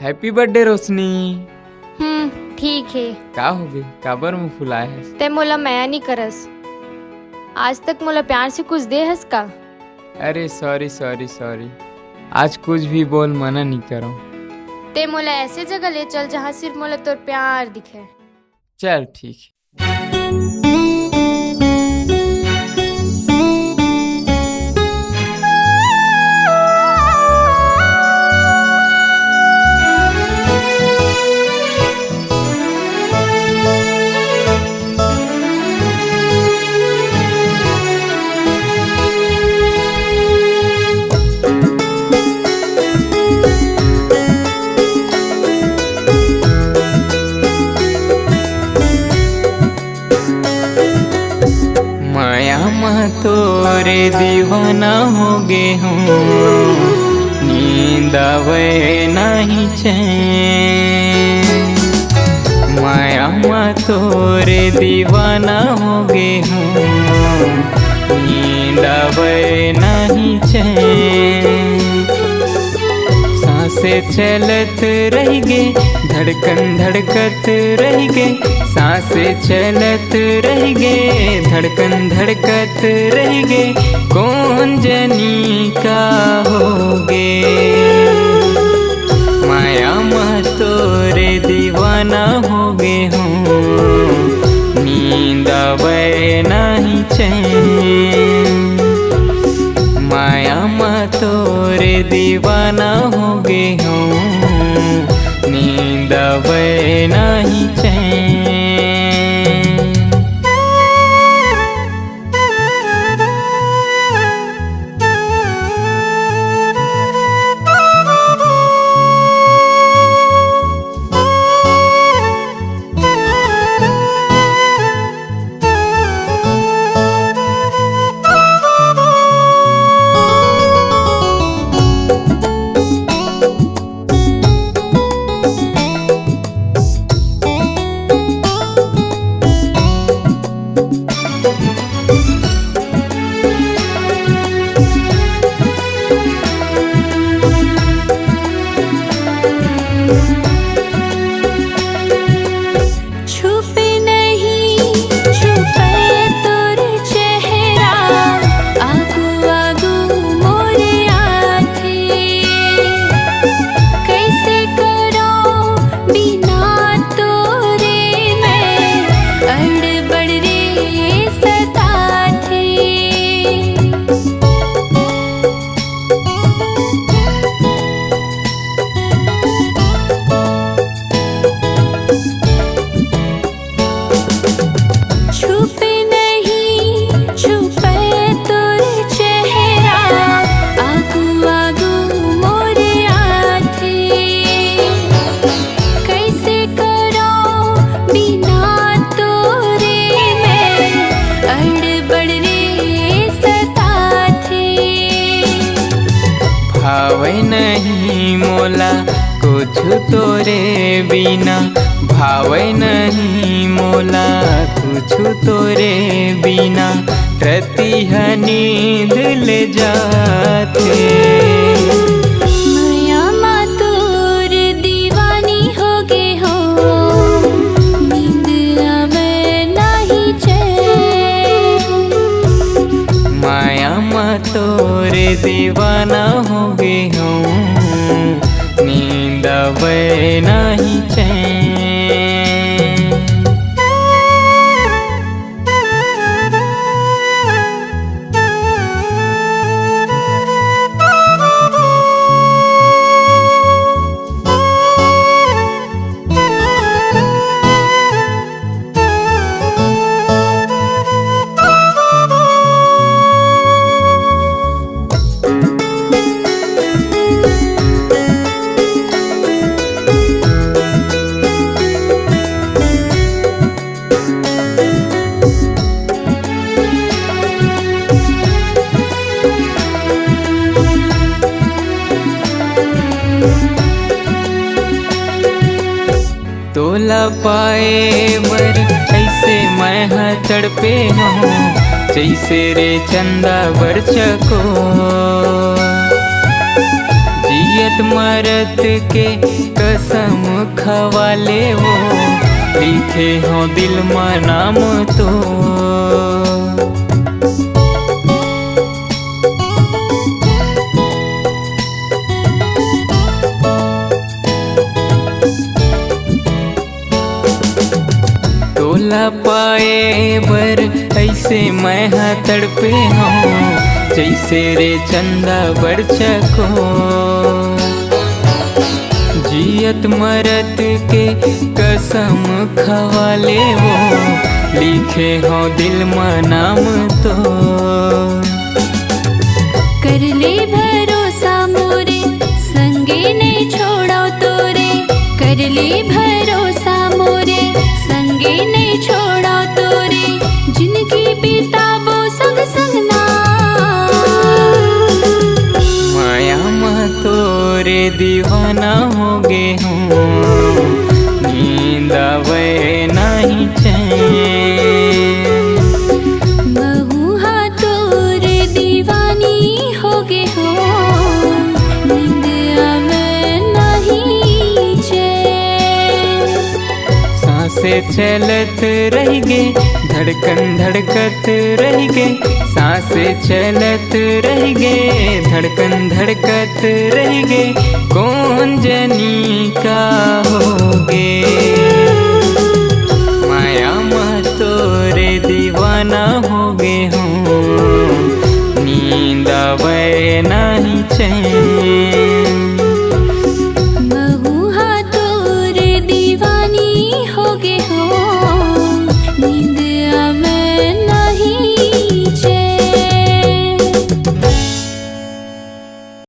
Happy birthday रोशनी। ठीक है। का हो गए, काबर मुँह फुलाए है? ते मोला माया नहीं करस। आज तक मोला प्यार से कुछ दे हस का? अरे सॉरी सॉरी सॉरी, आज कुछ भी बोल, मना नहीं करो। ते मोला ऐसे जगह ले चल जहाँ सिर्फ मोला तोर प्यार दिखे। चल ठीक है। तोरे दीवाना हो गे हूँ, नींद आवे नहीं चैन। माया माँ तोरे दीवाना हो गे हूँ, नींद आवे नहीं चैन। सांसें चलत रह गे, धड़कन धड़कत रह गे। सांसें चलत रह गे, धड़कन धड़कत रह गे। कौन जनी का होगे, माया माँ तोरे दीवाना होगे हूँ, नींद आवे नहीं चैन। माया माँ तोरे दीवाना होगे हूँ, नींद आवे नहीं चैन। भावे नहीं मोला कुछ तोरे बिना, भावे नहीं मोला कुछ तोरे बिना। रतिया नींद ले जाते, माया माँ तोर दीवानी हो गे हो, नींद आवे नहीं चैन। माया माँ तोरे दीवाना हो गे हूँ, नींद आवे नहीं चैन। तोला पाए बर ऐसे मैं तड़पे हूँ, जैसे रे चंदा बरछको। जियत मरत के कसम खवाले वो, लिखे हो दिल में नाम तो। तोला पाए बर ऐसे मैं हाँ तड़पे हूँ, जैसे रे चंदा बरछको। जियत मरत के कसम खवाले वो, लिखे हो दिल में नाम तो। कर ले भरोसा मोरे, संगे नहीं छोड़ो तोरे। कर ले भरोसा मोरे, संगे नहीं छोड़ो तोरे। जिनकी बिताबो संग संग ना, माया में तोरे दीवाना हो गे हूँ। नींद आवे नहीं चैन, महू हाँ तोरे दीवानी हो गे हो। नींद आवे नहीं चैन। सांसें चलत रह गे, धड़कन धड़कत रह गे। सांसें चलत रह गे, धड़कन धड़कत रह गे। कौन जनी का होगे, माया में तोरे दीवाना हो गे हूँ। नींद आवे नहीं चैन, महू हाँ तोरे दीवानी हो गे हो। नींद